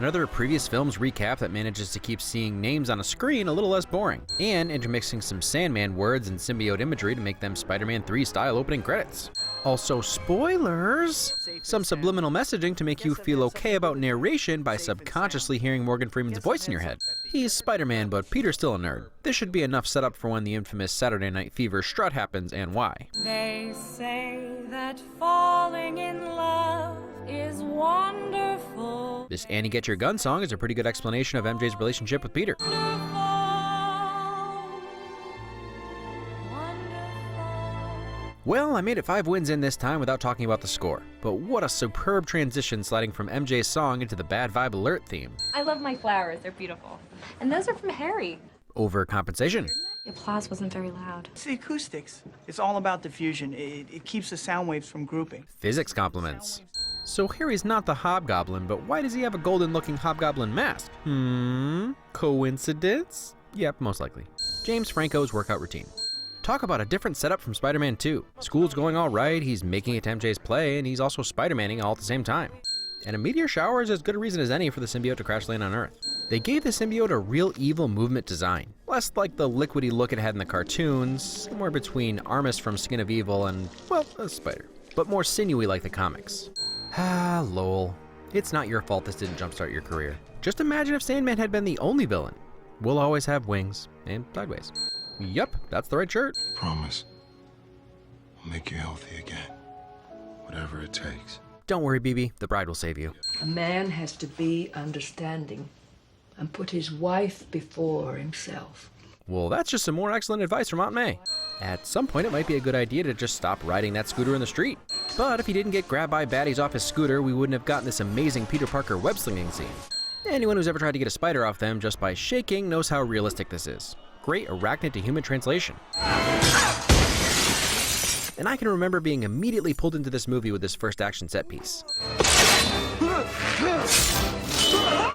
Another previous film's recap that manages to keep seeing names on a screen a little less boring, and intermixing some Sandman words and symbiote imagery to make them Spider-Man 3 style opening credits. Also, spoilers! Some subliminal messaging to make you feel okay about narration by subconsciously hearing Morgan Freeman's voice in your head. He's Spider-Man, but Peter's still a nerd. This should be enough setup for when the infamous Saturday Night Fever strut happens and why. They say that falling in love is wonderful. This Annie Get Your Gun song is a pretty good explanation of MJ's relationship with Peter. Well, I made it 5 wins in this time without talking about the score, but what a superb transition sliding from MJ's song into the Bad Vibe Alert theme. I love my flowers, they're beautiful. And those are from Harry. Overcompensation. The applause wasn't very loud. It's the acoustics. It's all about diffusion. It keeps the sound waves from grouping. Physics compliments. So Harry's not the Hobgoblin, but why does he have a golden-looking Hobgoblin mask? Coincidence? Yep, most likely. James Franco's workout routine. Talk about a different setup from Spider-Man 2. School's going all right, he's making it to MJ's play, and he's also Spider-Manning all at the same time. And a meteor shower is as good a reason as any for the symbiote to crash land on Earth. They gave the symbiote a real evil movement design. Less like the liquidy look it had in the cartoons, somewhere between Armus from Skin of Evil and, well, a spider. But more sinewy like the comics. Ah, lol. It's not your fault this didn't jumpstart your career. Just imagine if Sandman had been the only villain. We'll always have wings, and sideways. Yup, that's the right shirt. Promise. I'll make you healthy again. Whatever it takes. Don't worry, BB, the bride will save you. A man has to be understanding and put his wife before himself. Well, that's just some more excellent advice from Aunt May. At some point, it might be a good idea to just stop riding that scooter in the street. But if he didn't get grabbed by baddies off his scooter, we wouldn't have gotten this amazing Peter Parker web-slinging scene. Anyone who's ever tried to get a spider off them just by shaking knows how realistic this is. Great arachnid to human translation. And I can remember being immediately pulled into this movie with this first action set piece.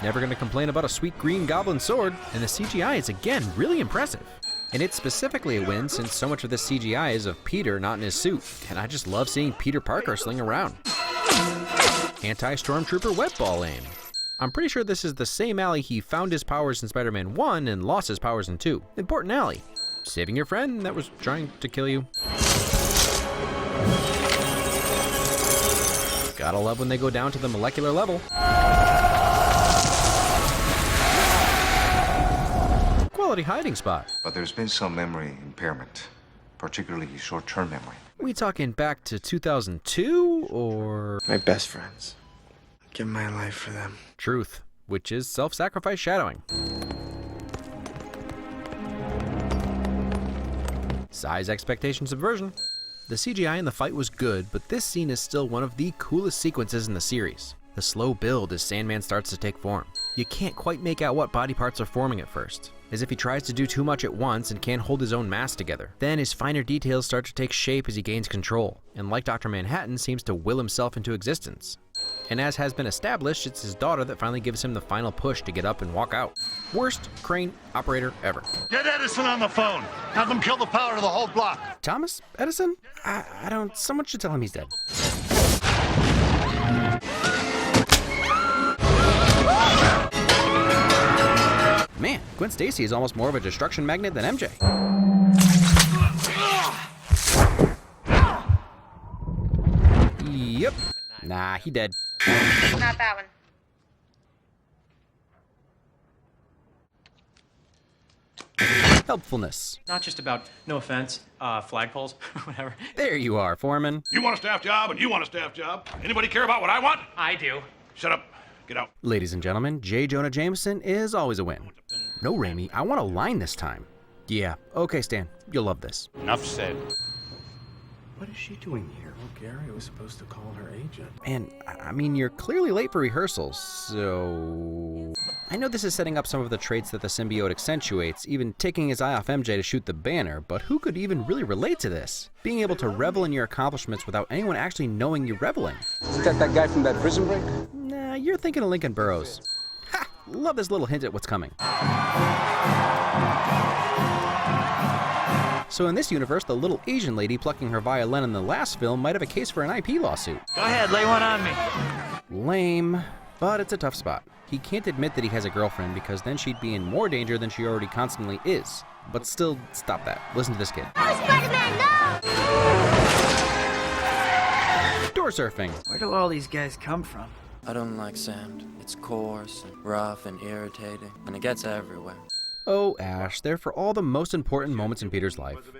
Never gonna complain about a sweet green goblin sword, and the CGI is again really impressive. And it's specifically a win since so much of this CGI is of Peter not in his suit, and I just love seeing Peter Parker sling around. Anti-Stormtrooper web ball aim. I'm pretty sure this is the same alley he found his powers in Spider-Man 1 and lost his powers in 2. Important alley. Saving your friend that was trying to kill you. Gotta love when they go down to the molecular level. Quality hiding spot. But there's been some memory impairment, particularly short-term memory. We talking back to 2002 or? My best friends. Give my life for them. Truth, which is self-sacrifice shadowing. Size expectation subversion. The CGI in the fight was good, but this scene is still one of the coolest sequences in the series. The slow build as Sandman starts to take form. You can't quite make out what body parts are forming at first, as if he tries to do too much at once and can't hold his own mass together. Then his finer details start to take shape as he gains control, and like Dr. Manhattan, seems to will himself into existence. And as has been established, it's his daughter that finally gives him the final push to get up and walk out. Worst crane operator ever. Get Edison on the phone. Have them kill the power to the whole block. Thomas Edison? I don't, someone should tell him he's dead. Man, Gwen Stacy is almost more of a destruction magnet than MJ. Yep. Nah, he dead. Not that one. Helpfulness. Not just about, no offense, flagpoles, whatever. There you are, Foreman. You want a staff job and you want a staff job. Anybody care about what I want? I do. Shut up. Get out. Ladies and gentlemen, J. Jonah Jameson is always a win. No, Raimi, I want a line this time. Yeah, okay, Stan, you'll love this. Enough said. What is she doing here? Well, Gary was supposed to call her agent. And, I mean, you're clearly late for rehearsals, so... I know this is setting up some of the traits that the symbiote accentuates, even taking his eye off MJ to shoot the banner, but who could even really relate to this? Being able to revel in your accomplishments without anyone actually knowing you're reveling. Is that guy from that prison break? Nah, you're thinking of Lincoln Burrows. Ha! Love this little hint at what's coming. So in this universe, the little Asian lady plucking her violin in the last film might have a case for an IP lawsuit. Go ahead, lay one on me. Lame. But it's a tough spot. He can't admit that he has a girlfriend because then she'd be in more danger than she already constantly is. But still, stop that. Listen to this kid. Oh, Spider-Man, no! Door surfing. Where do all these guys come from? I don't like sand. It's coarse and rough and irritating, and it gets everywhere. Oh, Ash, there for all the most important moments in Peter's life.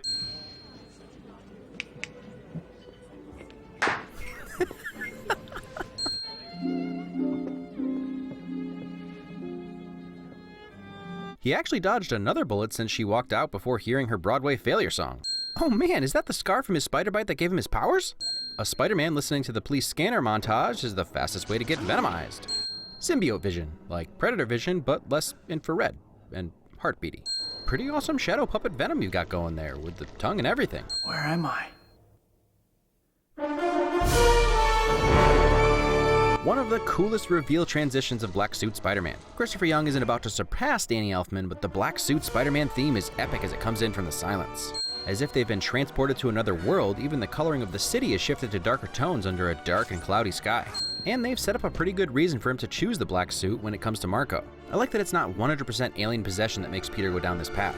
He actually dodged another bullet since she walked out before hearing her Broadway failure song. Oh man, is that the scar from his spider bite that gave him his powers? A Spider-Man listening to the police scanner montage is the fastest way to get venomized. Symbiote vision, like Predator vision, but less infrared and heartbeaty. Pretty awesome shadow puppet Venom you've got going there, with the tongue and everything. Where am I? One of the coolest reveal transitions of Black Suit Spider-Man. Christopher Young isn't about to surpass Danny Elfman, but the Black Suit Spider-Man theme is epic as it comes in from the silence. As if they've been transported to another world, even the coloring of the city is shifted to darker tones under a dark and cloudy sky. And they've set up a pretty good reason for him to choose the black suit when it comes to Marco. I like that it's not 100% alien possession that makes Peter go down this path.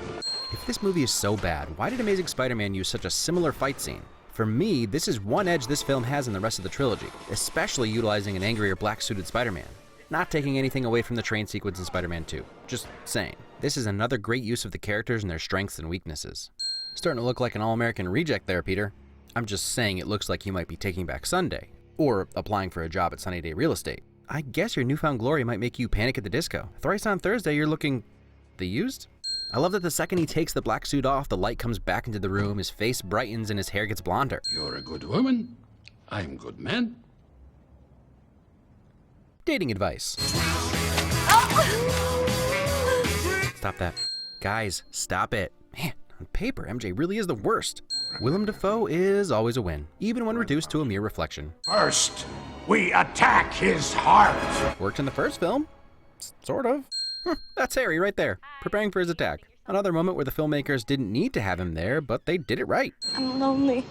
If this movie is so bad, why did Amazing Spider-Man use such a similar fight scene? For me, this is one edge this film has in the rest of the trilogy, especially utilizing an angrier black-suited Spider-Man. Not taking anything away from the train sequence in Spider-Man 2, just saying. This is another great use of the characters and their strengths and weaknesses. Starting to look like an all-American reject there, Peter. I'm just saying it looks like you might be taking back Sunday, or applying for a job at Sunny Day Real Estate. I guess your newfound glory might make you Panic at the Disco. Thrice on Thursday, you're looking... the used? I love that the second he takes the black suit off, the light comes back into the room, his face brightens, and his hair gets blonder. You're a good woman. I'm good man. Dating advice. Stop that. Guys, stop it. Man, on paper, MJ really is the worst. Willem Dafoe is always a win, even when reduced to a mere reflection. First, we attack his heart. Worked in the first film? Sort of. That's Harry right there, preparing for his attack. Another moment where the filmmakers didn't need to have him there, but they did it right. I'm lonely.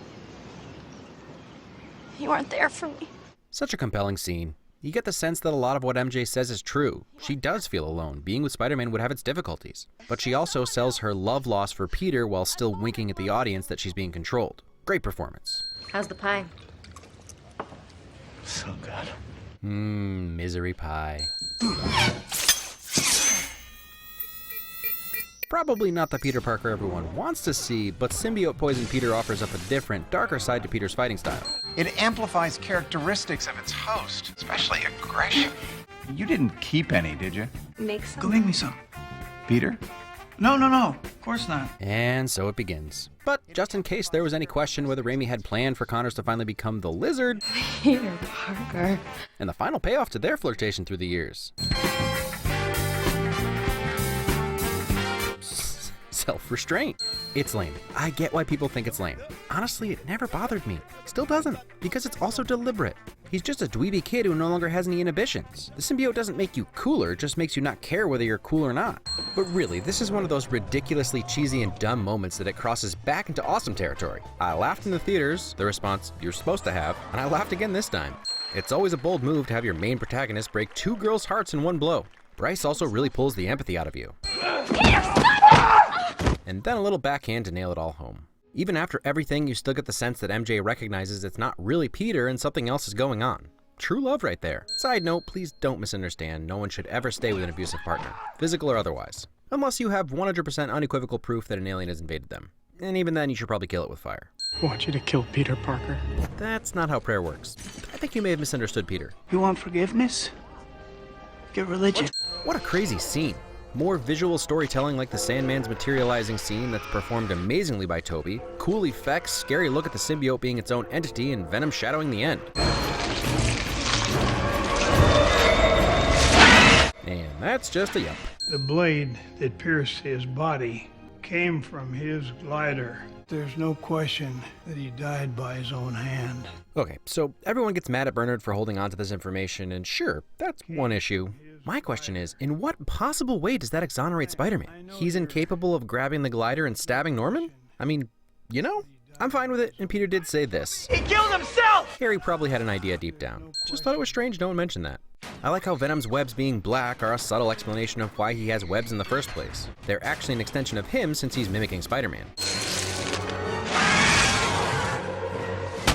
You aren't there for me. Such a compelling scene. You get the sense that a lot of what MJ says is true. She does feel alone. Being with Spider-Man would have its difficulties. But she also sells her love lost for Peter while still winking at the audience that she's being controlled. Great performance. How's the pie? So good. Misery pie. Probably not the Peter Parker everyone wants to see, but Symbiote Poison Peter offers up a different, darker side to Peter's fighting style. It amplifies characteristics of its host, especially aggression. You didn't keep any, did you? Make some. Go make me some. Peter? No, of course not. And so it begins. But just in case there was any question whether Raimi had planned for Connors to finally become the Lizard, Peter Parker. And the final payoff to their flirtation through the years. Self-restraint. It's lame. I get why people think it's lame. Honestly, it never bothered me. Still doesn't, because it's also deliberate. He's just a dweeby kid who no longer has any inhibitions. The symbiote doesn't make you cooler, it just makes you not care whether you're cool or not. But really, this is one of those ridiculously cheesy and dumb moments that it crosses back into awesome territory. I laughed in the theaters, the response you're supposed to have, and I laughed again this time. It's always a bold move to have your main protagonist break two girls' hearts in one blow. Bryce also really pulls the empathy out of you. And then a little backhand to nail it all home. Even after everything, you still get the sense that MJ recognizes it's not really Peter and something else is going on. True love right there. Side note, please don't misunderstand, no one should ever stay with an abusive partner, physical or otherwise. Unless you have 100% unequivocal proof that an alien has invaded them. And even then, you should probably kill it with fire. I want you to kill Peter Parker. That's not how prayer works. I think you may have misunderstood Peter. You want forgiveness? Get religion. What a crazy scene. More visual storytelling like the Sandman's materializing scene that's performed amazingly by Toby, cool effects, scary look at the symbiote being its own entity, and Venom shadowing the end. And that's just a yup. The blade that pierced his body came from his glider. There's no question that he died by his own hand. Okay, so everyone gets mad at Bernard for holding on to this information, and sure, that's one issue. My question is, in what possible way does that exonerate Spider-Man? He's incapable of grabbing the glider and stabbing Norman? I mean, you know? I'm fine with it, and Peter did say this. He killed himself! Harry probably had an idea deep down. Just thought it was strange no one mentioned that. I like how Venom's webs being black are a subtle explanation of why he has webs in the first place. They're actually an extension of him since he's mimicking Spider-Man.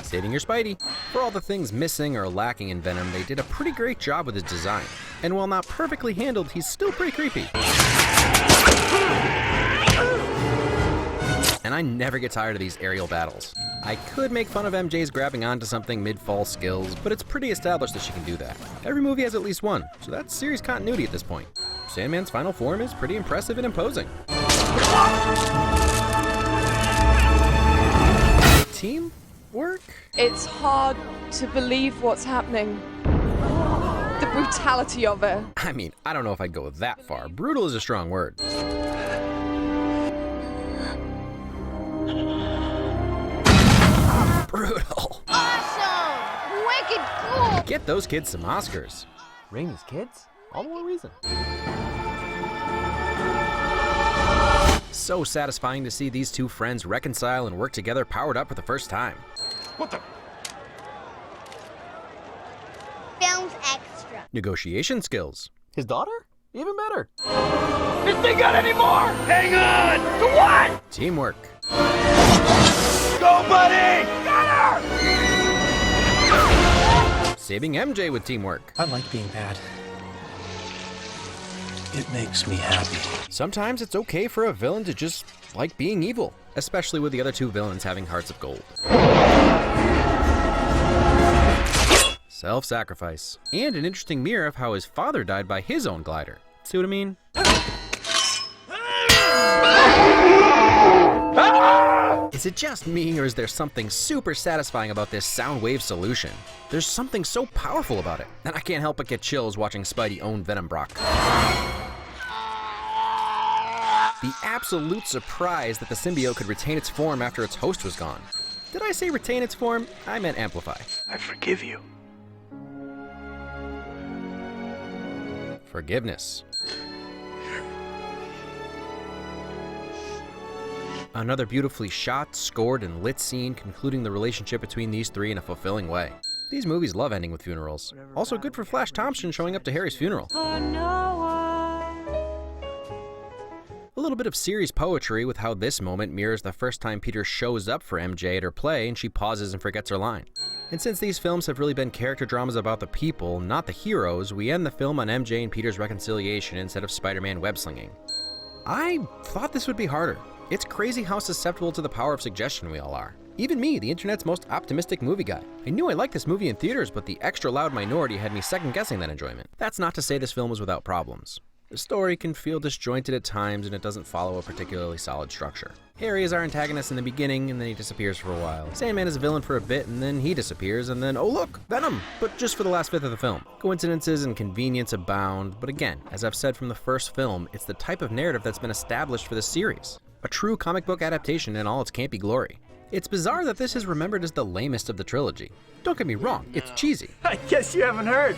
Saving your Spidey. For all the things missing or lacking in Venom, they did a pretty great job with his design. And while not perfectly handled, he's still pretty creepy. And I never get tired of these aerial battles. I could make fun of MJ's grabbing onto something mid-fall skills, but it's pretty established that she can do that. Every movie has at least one, so that's series continuity at this point. Sandman's final form is pretty impressive and imposing. Teamwork? It's hard to believe what's happening. The brutality of it. I mean, I don't know if I'd go that far. Brutal is a strong word. Brutal. Awesome! Wicked cool! Get those kids some Oscars. Raimi's kids? All the more reason. So satisfying to see these two friends reconcile and work together powered up for the first time. What the? Film's extra. Negotiation skills. His daughter? Even better. This thing got any more? Hang on! To what? Teamwork. Go, buddy! Got her! Saving MJ with teamwork. I like being bad. It makes me happy. Sometimes it's okay for a villain to just like being evil, especially with the other two villains having hearts of gold. Self-sacrifice. And an interesting mirror of how his father died by his own glider. See what I mean? Is it just me, or is there something super satisfying about this sound wave solution? There's something so powerful about it, and I can't help but get chills watching Spidey own Venom Brock. The absolute surprise that the symbiote could retain its form after its host was gone. Did I say retain its form? I meant amplify. I forgive you. Forgiveness. Another beautifully shot, scored, and lit scene concluding the relationship between these three in a fulfilling way. These movies love ending with funerals. Also good for Flash Thompson showing up to Harry's funeral. A little bit of series poetry with how this moment mirrors the first time Peter shows up for MJ at her play and she pauses and forgets her line. And since these films have really been character dramas about the people, not the heroes, we end the film on MJ and Peter's reconciliation instead of Spider-Man web-slinging. I thought this would be harder. It's crazy how susceptible to the power of suggestion we all are. Even me, the internet's most optimistic movie guy. I knew I liked this movie in theaters, but the extra loud minority had me second-guessing that enjoyment. That's not to say this film was without problems. The story can feel disjointed at times, and it doesn't follow a particularly solid structure. Harry is our antagonist in the beginning, and then he disappears for a while. Sandman is a villain for a bit, and then he disappears, and then, oh look, Venom! But just for the last fifth of the film. Coincidences and convenience abound, but again, as I've said from the first film, it's the type of narrative that's been established for this series. A true comic book adaptation in all its campy glory. It's bizarre that this is remembered as the lamest of the trilogy. Don't get me wrong, it's cheesy. I guess you haven't heard.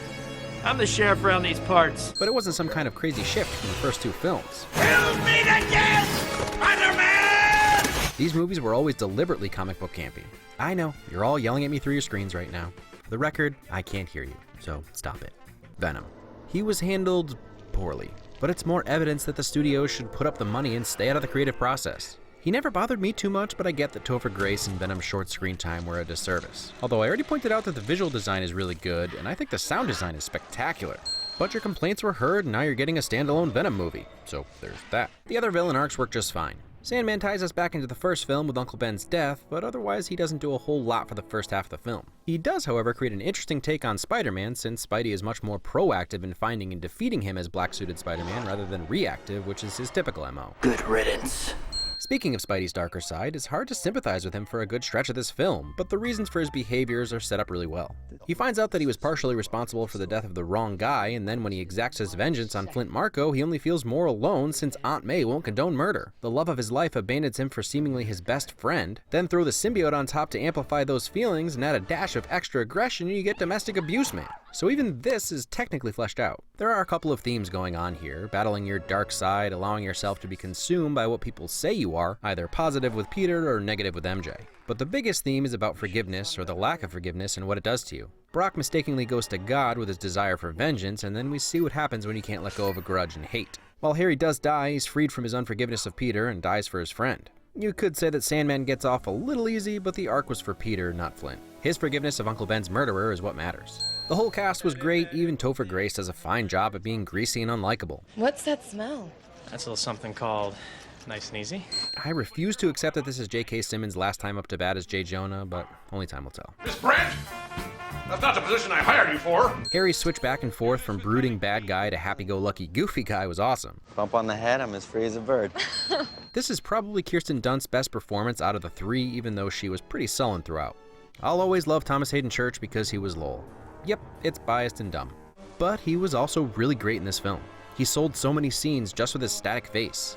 I'm the sheriff around these parts. But it wasn't some kind of crazy shift from the first two films. Kill me again, Spider-Man! These movies were always deliberately comic book campy. I know, you're all yelling at me through your screens right now. For the record, I can't hear you, so stop it. Venom. He was handled poorly, but it's more evidence that the studios should put up the money and stay out of the creative process. He never bothered me too much, but I get that Topher Grace and Venom's short screen time were a disservice. Although I already pointed out that the visual design is really good, and I think the sound design is spectacular. But your complaints were heard, and now you're getting a standalone Venom movie. So there's that. The other villain arcs work just fine. Sandman ties us back into the first film with Uncle Ben's death, but otherwise he doesn't do a whole lot for the first half of the film. He does, however, create an interesting take on Spider-Man, since Spidey is much more proactive in finding and defeating him as black-suited Spider-Man rather than reactive, which is his typical MO. Good riddance. Speaking of Spidey's darker side, it's hard to sympathize with him for a good stretch of this film, but the reasons for his behaviors are set up really well. He finds out that he was partially responsible for the death of the wrong guy, and then when he exacts his vengeance on Flint Marko, he only feels more alone since Aunt May won't condone murder. The love of his life abandons him for seemingly his best friend. Then throw the symbiote on top to amplify those feelings and add a dash of extra aggression and you get Domestic Abuse Man. so even this is technically fleshed out. There are a couple of themes going on here, battling your dark side, allowing yourself to be consumed by what people say you are, either positive with Peter or negative with MJ. But the biggest theme is about forgiveness, or the lack of forgiveness, and what it does to you. Brock mistakenly goes to God with his desire for vengeance, and then we see what happens when you can't let go of a grudge and hate. While Harry does die, he's freed from his unforgiveness of Peter and dies for his friend. You could say that Sandman gets off a little easy, but the arc was for Peter, not Flint. His forgiveness of Uncle Ben's murderer is what matters. The whole cast was great, even Topher Grace does a fine job at being greasy and unlikable. What's that smell? That's a little something called nice and easy. I refuse to accept that this is J.K. Simmons' last time up to bat as J. Jonah, but only time will tell. Miss Brent! That's not the position I hired you for! Harry's switch back and forth from brooding bad guy to happy-go-lucky goofy guy was awesome. Bump on the head, I'm as free as a bird. This is probably Kirsten Dunst's best performance out of the three, even though she was pretty sullen throughout. I'll always love Thomas Hayden Church because he was Lowell. Yep, it's biased and dumb. But he was also really great in this film. He sold so many scenes just with his static face.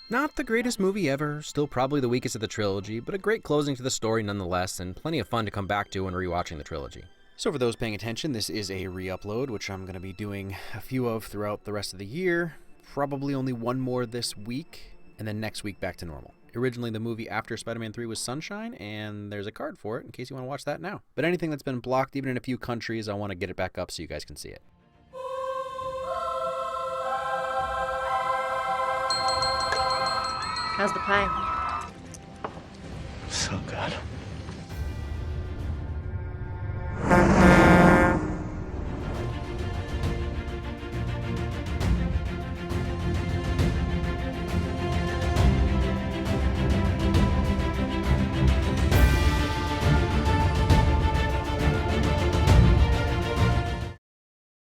Not the greatest movie ever, still probably the weakest of the trilogy, but a great closing to the story nonetheless, and plenty of fun to come back to when rewatching the trilogy. So for those paying attention, this is a re-upload, which I'm going to be doing a few of throughout the rest of the year. Probably only one more this week, and then next week back to normal. Originally, the movie after Spider-Man 3 was Sunshine, and there's a card for it in case you want to watch that now. But anything that's been blocked, even in a few countries, I want to get it back up so you guys can see it. How's the pie? So good.